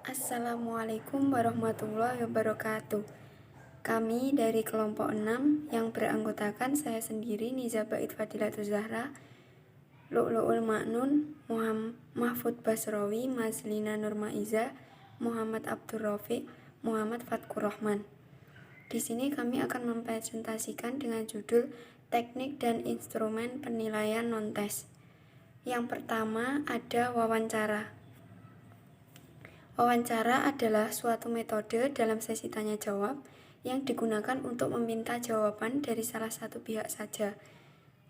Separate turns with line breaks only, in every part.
Assalamualaikum warahmatullahi wabarakatuh. Kami dari kelompok 6 yang beranggotakan saya sendiri Niza Bait Fadilatul Zahra, Lu'lu'ul Ma'nun, Mahfud Basrawi, Mazlina Nurmaiza, Muhammad Abdur Rafiq, Muhammad Fatkur Rahman. Di sini kami akan mempresentasikan dengan judul Teknik dan Instrumen Penilaian Non-Tes. Yang pertama ada wawancara. Wawancara adalah suatu metode dalam sesi tanya-jawab yang digunakan untuk meminta jawaban dari salah satu pihak saja.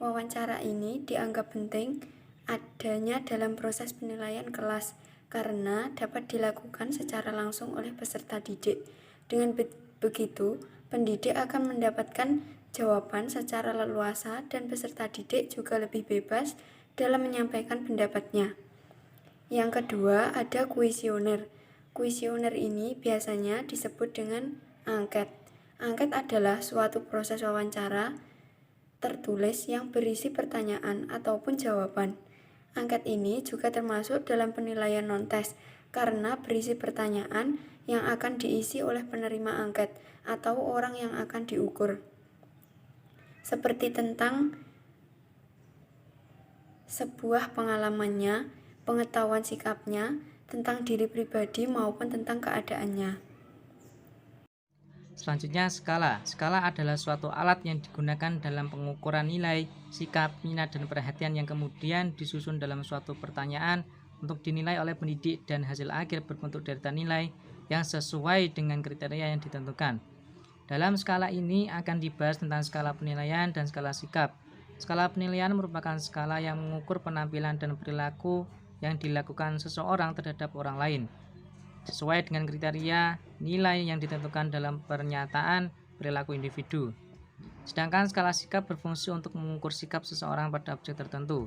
Wawancara ini dianggap penting adanya dalam proses penilaian kelas karena dapat dilakukan secara langsung oleh peserta didik. Dengan begitu, pendidik akan mendapatkan jawaban secara leluasa dan peserta didik juga lebih bebas dalam menyampaikan pendapatnya. Yang kedua, ada kuesioner. Kuesioner ini biasanya disebut dengan angket. Angket adalah suatu proses wawancara tertulis yang berisi pertanyaan ataupun jawaban. Angket ini juga termasuk dalam penilaian non-tes karena berisi pertanyaan yang akan diisi oleh penerima angket atau orang yang akan diukur. Seperti tentang sebuah pengalamannya, pengetahuan sikapnya, tentang diri pribadi maupun tentang keadaannya.
Selanjutnya skala. Skala adalah suatu alat yang digunakan dalam pengukuran nilai, sikap, minat, dan perhatian yang kemudian disusun dalam suatu pertanyaan untuk dinilai oleh pendidik dan hasil akhir berbentuk deretan nilai yang sesuai dengan kriteria yang ditentukan. Dalam skala ini akan dibahas tentang skala penilaian dan skala sikap. Skala penilaian merupakan skala yang mengukur penampilan dan perilaku yang dilakukan seseorang terhadap orang lain sesuai dengan kriteria nilai yang ditentukan dalam pernyataan perilaku individu. Sedangkan skala sikap berfungsi untuk mengukur sikap seseorang pada objek tertentu.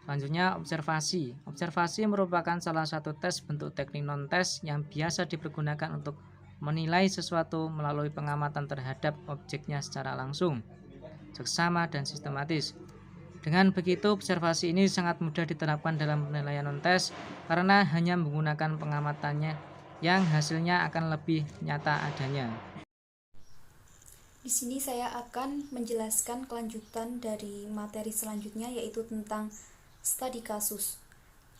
Selanjutnya, observasi. Observasi merupakan salah satu tes bentuk teknik non-tes yang biasa dipergunakan untuk menilai sesuatu melalui pengamatan terhadap objeknya secara langsung, seksama, dan sistematis. Dengan begitu, observasi ini sangat mudah diterapkan dalam penilaian non-tes karena hanya menggunakan pengamatannya yang hasilnya akan lebih nyata adanya.
Di sini saya akan menjelaskan kelanjutan dari materi selanjutnya, yaitu tentang studi kasus.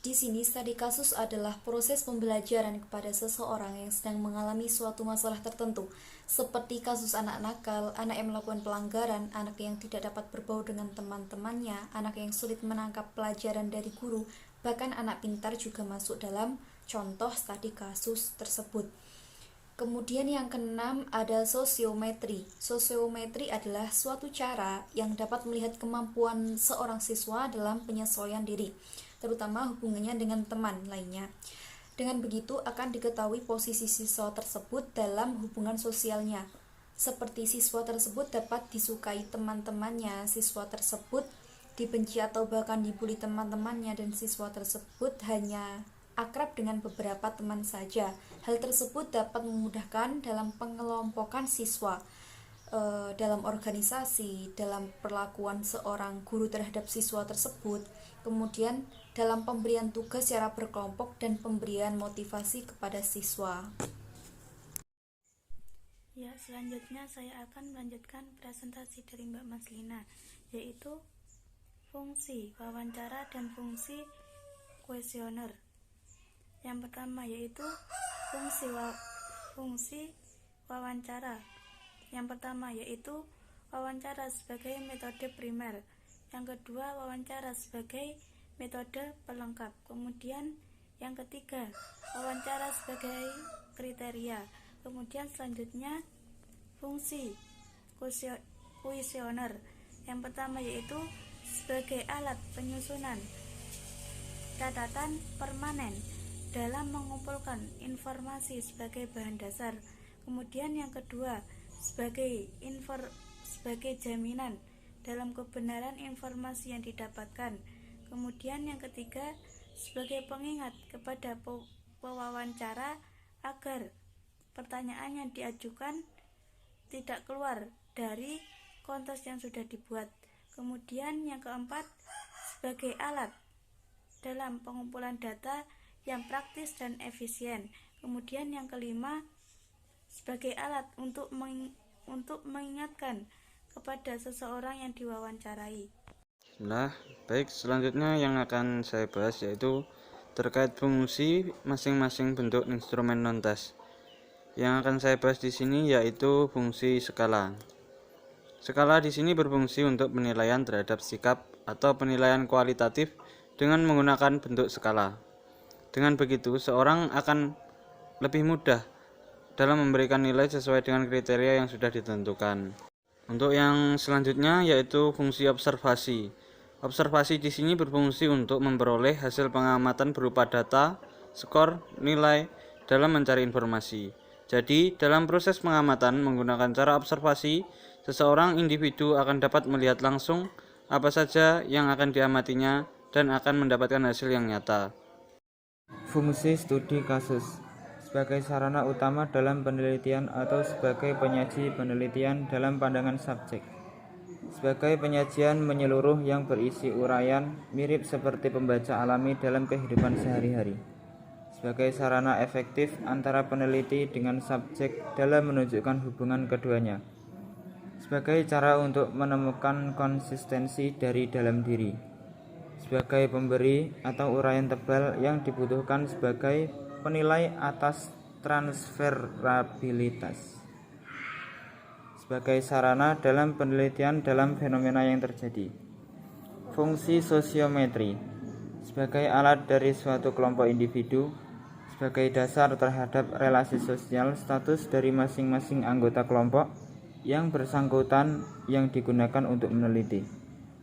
Di sini, studi kasus adalah proses pembelajaran kepada seseorang yang sedang mengalami suatu masalah tertentu, seperti kasus anak nakal, anak yang melakukan pelanggaran, anak yang tidak dapat berbaur dengan teman-temannya, anak yang sulit menangkap pelajaran dari guru, bahkan anak pintar juga masuk dalam contoh studi kasus tersebut. Kemudian yang keenam ada sosiometri. Sosiometri adalah suatu cara yang dapat melihat kemampuan seorang siswa dalam penyesuaian diri, terutama hubungannya dengan teman lainnya. Dengan begitu akan diketahui posisi siswa tersebut dalam hubungan sosialnya. Seperti siswa tersebut dapat disukai teman-temannya, siswa tersebut dibenci atau bahkan dibully teman-temannya, dan siswa tersebut hanya akrab dengan beberapa teman saja. Hal tersebut dapat memudahkan dalam pengelompokan siswa dalam organisasi, dalam perlakuan seorang guru terhadap siswa tersebut, kemudian dalam pemberian tugas secara berkelompok dan pemberian motivasi kepada siswa.
Ya, selanjutnya saya akan melanjutkan presentasi dari Mbak Maslina, yaitu fungsi wawancara dan fungsi kuesioner. Yang pertama yaitu fungsi wawancara. Yang pertama yaitu wawancara sebagai metode primer. Yang kedua, wawancara sebagai metode pelengkap. Kemudian yang ketiga, wawancara sebagai kriteria. Kemudian selanjutnya fungsi kuesioner. Yang pertama yaitu sebagai alat penyusunan catatan permanen dalam mengumpulkan informasi sebagai bahan dasar. Kemudian yang kedua, sebagai jaminan dalam kebenaran informasi yang didapatkan. Kemudian yang ketiga, sebagai pengingat kepada pewawancara agar pertanyaan yang diajukan tidak keluar dari konteks yang sudah dibuat. Kemudian yang keempat, sebagai alat dalam pengumpulan data yang praktis dan efisien. Kemudian yang kelima, sebagai alat untuk mengingatkan kepada seseorang yang diwawancarai.
Nah, baik, selanjutnya yang akan saya bahas yaitu terkait fungsi masing-masing bentuk instrumen non-tes. Yang akan saya bahas di sini yaitu fungsi skala. Skala di sini berfungsi untuk penilaian terhadap sikap atau penilaian kualitatif dengan menggunakan bentuk skala. Dengan begitu, seorang akan lebih mudah dalam memberikan nilai sesuai dengan kriteria yang sudah ditentukan. Untuk yang selanjutnya yaitu fungsi observasi. Observasi di sini berfungsi untuk memperoleh hasil pengamatan berupa data, skor, nilai dalam mencari informasi. Jadi, dalam proses pengamatan menggunakan cara observasi, seseorang individu akan dapat melihat langsung apa saja yang akan diamatinya dan akan mendapatkan hasil yang nyata.
Fungsi studi kasus sebagai sarana utama dalam penelitian atau sebagai penyaji penelitian dalam pandangan subjek. Sebagai penyajian menyeluruh yang berisi uraian mirip seperti pembaca alami dalam kehidupan sehari-hari. Sebagai sarana efektif antara peneliti dengan subjek dalam menunjukkan hubungan keduanya. Sebagai cara untuk menemukan konsistensi dari dalam diri. Sebagai pemberi atau uraian tebal yang dibutuhkan sebagai penilai atas transferabilitas. Sebagai sarana dalam penelitian dalam fenomena yang terjadi. Fungsi sosiometri sebagai alat dari suatu kelompok individu, sebagai dasar terhadap relasi sosial status dari masing-masing anggota kelompok yang bersangkutan yang digunakan untuk meneliti.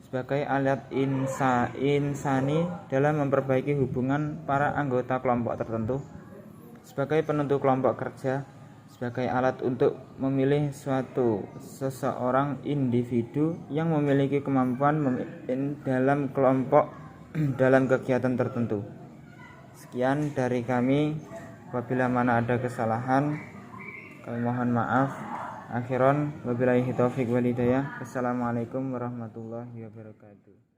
Sebagai alat insani dalam memperbaiki hubungan para anggota kelompok tertentu, sebagai penentu kelompok kerja, sebagai alat untuk memilih seseorang individu yang memiliki kemampuan memimpin dalam kelompok dalam kegiatan tertentu. Sekian dari kami, apabila mana ada kesalahan kami mohon maaf. Akhiron wabillahi taufiq wal hidayah. Wassalamualaikum warahmatullahi wabarakatuh.